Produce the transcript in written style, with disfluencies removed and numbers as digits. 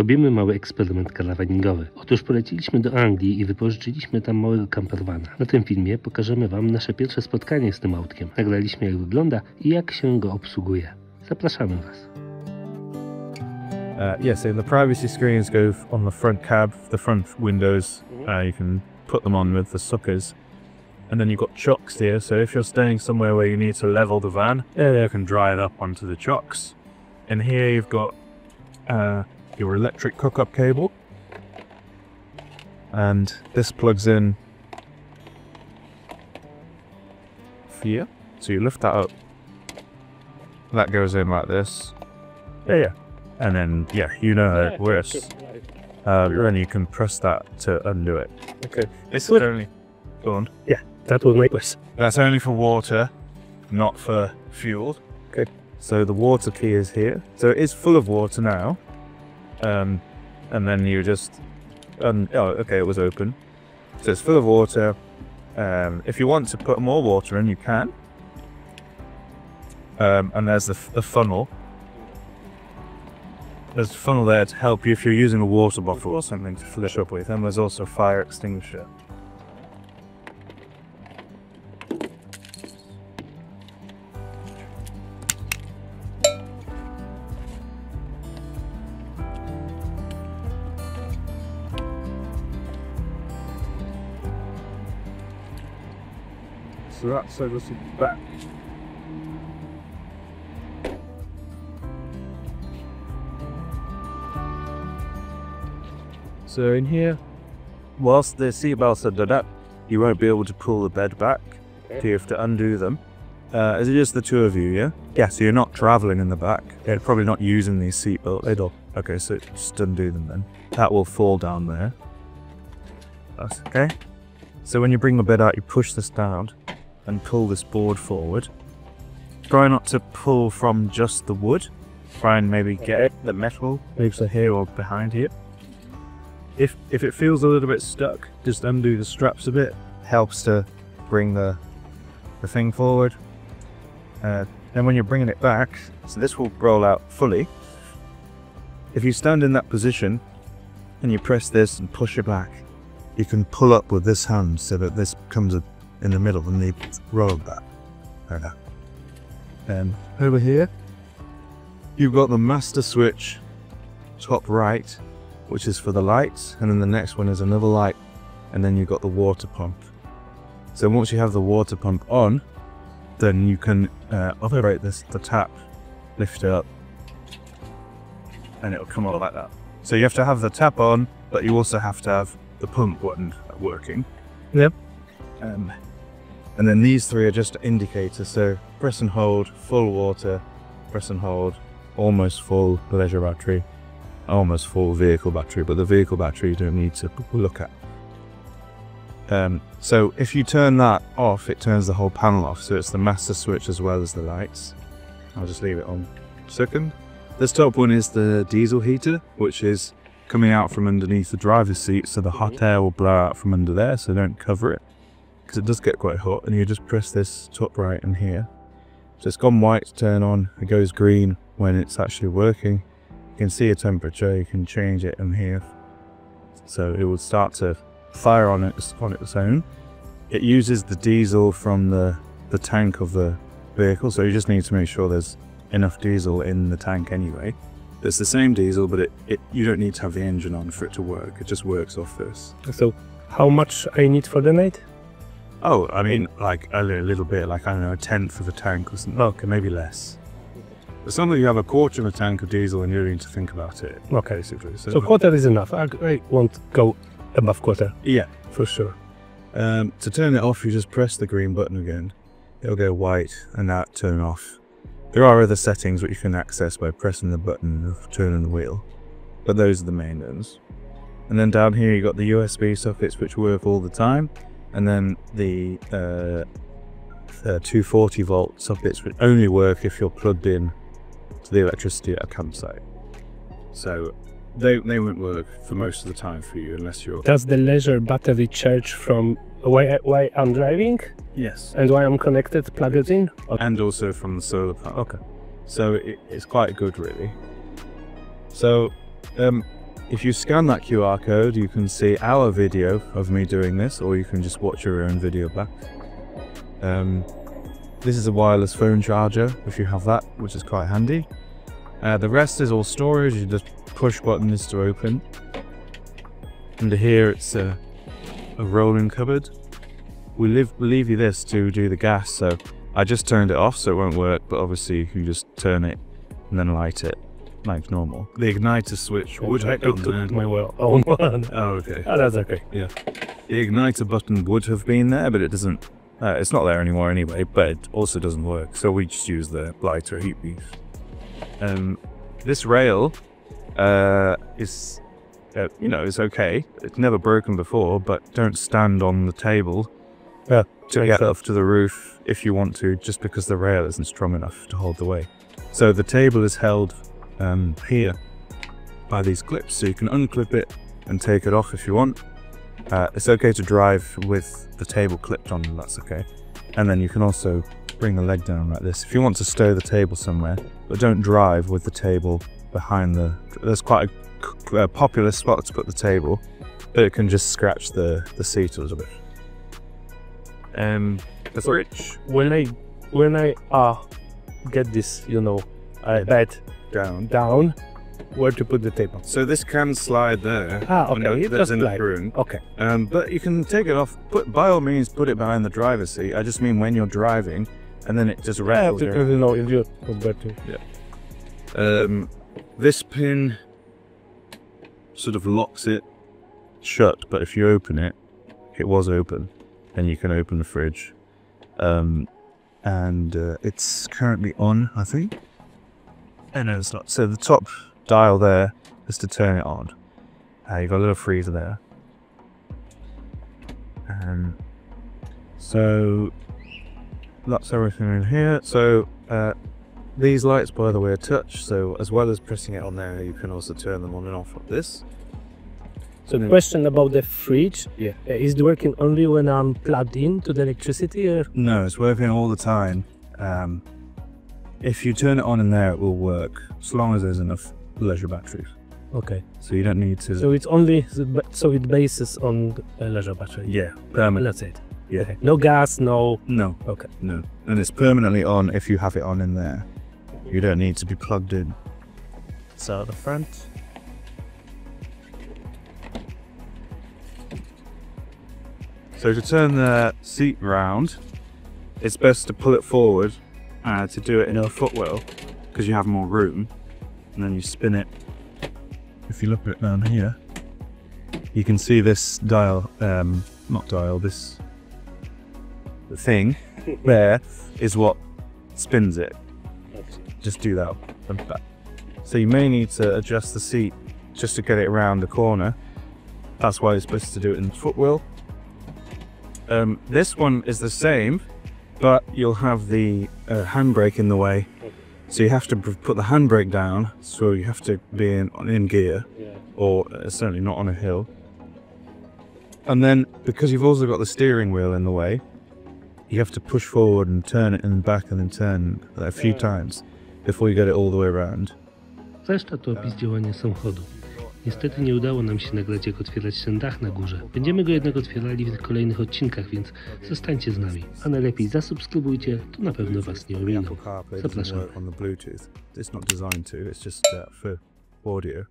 Robimy mały eksperyment caravaningowy. Otóż poleciliśmy do Anglii i wypożyczyliśmy tam małego campervana. Na tym filmie pokażemy Wam nasze pierwsze spotkanie z tym autkiem. Nagraliśmy, jak wygląda i jak się go obsługuje. Zapraszamy Was. Yeah, so the privacy screens go on the front cab, the front windows. You can put them on with the suckers. And then you've got chocks here, so if you're staying somewhere where you need to level the van, you can dry it up onto the chocks. And here you've got your electric hookup cable. And this plugs in here. So you lift that up. That goes in like this. Yeah. And then, you know how it works. Then you can press that to undo it. Okay. This is only... Go on. Yeah, that will make this. That's only for water, not for fuel. Okay. So the water key is here. So it is full of water now. And then you just... oh, okay, it was open. So it's full of water. If you want to put more water in, you can. And there's the funnel. There's a funnel there to help you if you're using a water bottle or something to fill it up with. And there's also a fire extinguisher. So that's over the back. So in here, whilst the seatbelts are done up, you won't be able to pull the bed back. So you have to undo them. Is it just the two of you, yeah? Yeah, so you're not travelling in the back. You're probably not using these seatbelts. Okay, so just undo them then. That will fall down there. That's okay. So when you bring the bed out, you push this down and pull this board forward. Try not to pull from just the wood. Try and maybe get the metal, maybe here or behind here. If it feels a little bit stuck, just undo the straps a bit. Helps to bring the thing forward. Then when you're bringing it back, so this will roll out fully. If you stand in that position and you press this and push it back, you can pull up with this hand so that this comes in the middle and you roll back. There we go. And over here, you've got the master switch, top right, which is for the lights, and then the next one is another light, and then you've got the water pump. So once you have the water pump on, then you can operate the tap, lift it up, and it'll come on like that. So you have to have the tap on, but you also have to have the pump button working. Yep. And then these three are just indicators, so press and hold, full water, press and hold, almost full leisure battery, almost full vehicle battery, but the vehicle battery you don't need to look at. So if you turn that off, it turns the whole panel off, so it's the master switch as well as the lights. I'll just leave it on a second. This top one is the diesel heater, which is coming out from underneath the driver's seat, so the hot air will blow out from under there, so don't cover it, because it does get quite hot. And you just press this top right in here. So it's gone white to turn on, it goes green when it's actually working. You can see a temperature, you can change it in here. So it will start to fire on its own. It uses the diesel from the tank of the vehicle, so you just need to make sure there's enough diesel in the tank anyway. It's the same diesel, but you don't need to have the engine on for it to work. It just works off this. So how much I need for the night? Oh, I mean, like a little bit, like, I don't know, 1/10 of a tank or something. Okay, maybe less. But something you have a quarter of a tank of diesel and you don't need to think about it. Okay. Basically. So quarter is enough. I won't go above quarter. Yeah. For sure. To turn it off, you just press the green button again. It'll go white and that turn off. There are other settings which you can access by pressing the button of turning the wheel, but those are the main ones. And then down here you got the USB sockets which work all the time, and then the 240 volt sockets which only work if you're plugged in to the electricity at a campsite. So they won't work for most of the time for you unless you're... Does the leisure battery charge from while I'm driving? Yes. And while I'm connected, plug it in? Okay. And also from the solar panel. Okay. So it's quite good, really. So if you scan that QR code, you can see our video of me doing this, or you can just watch your own video back. This is a wireless phone charger, if you have that, which is quite handy. The rest is all storage. You just push buttons to open. Under here it's a rolling cupboard. We leave you this to do the gas, so I just turned it off so it won't work, but obviously you just turn it and then light it like normal. The igniter switch would have been my own one. Oh, okay. Oh, that's okay. Yeah. The igniter button would have been there, but it doesn't. It's not there anymore anyway, but it also doesn't work, so we just use the lighter heat piece. This rail is, you know, it's okay. It's never broken before, but don't stand on the table to get up to the roof if you want to, just because the rail isn't strong enough to hold the weight. So the table is held here by these clips, so you can unclip it and take it off if you want. It's okay to drive with the table clipped on, that's okay. And then you can also bring the leg down like this if you want to stow the table somewhere, but don't drive with the table behind the... There's quite a popular spot to put the table, but it can just scratch the seat a little bit. The fridge. When I get this, you know, bed down, where to put the table? So this can slide there. Okay, it that's in the slide. room. Okay. But you can take it off. By all means, put it behind the driver's seat. I just mean when you're driving, and then it just rattles. Because you know, if you put better. Yeah. This pin sort of locks it shut, but if you open it, it was open, and you can open the fridge. And it's currently on, I think. And no, it's not. So the top dial there is to turn it on. You've got a little freezer there. So that's everything in here. So these lights, by the way, are touch. So as well as pressing it on there, you can also turn them on and off like this. So the question about the fridge, is it working only when I'm plugged in to the electricity, or? No, it's working all the time. If you turn it on in there, it will work, as long as there's enough leisure batteries. Okay. So you don't need to... So it's only, so it bases on the leisure battery? Yeah, permanent. That's it? Yeah. Okay. No gas, no... No. Okay. No. And it's permanently on if you have it on in there. You don't need to be plugged in. So the front. So to turn the seat round, it's best to pull it forward to do it in a footwell, because you have more room, and then you spin it. If you look at it down here, you can see this dial, not dial, this thing there is what spins it. Just do that and back. So you may need to adjust the seat just to get it around the corner. That's why you're supposed to do it in the footwell. This one is the same, but you'll have the handbrake in the way. So you have to put the handbrake down, so you have to be in gear, or certainly not on a hill. And then, because you've also got the steering wheel in the way, you have to push forward and turn it in the back and then turn a few times before you get it all the way around. Reszta to opis działania samochodu. Niestety nie udało nam się nagrać, jak otwierać ten dach na górze. Będziemy go jednak otwierali w kolejnych odcinkach, więc zostańcie z nami. A najlepiej zasubskrybujcie, to na pewno Was nie ominą. Zapraszam. It's not designed to, it's just for audio.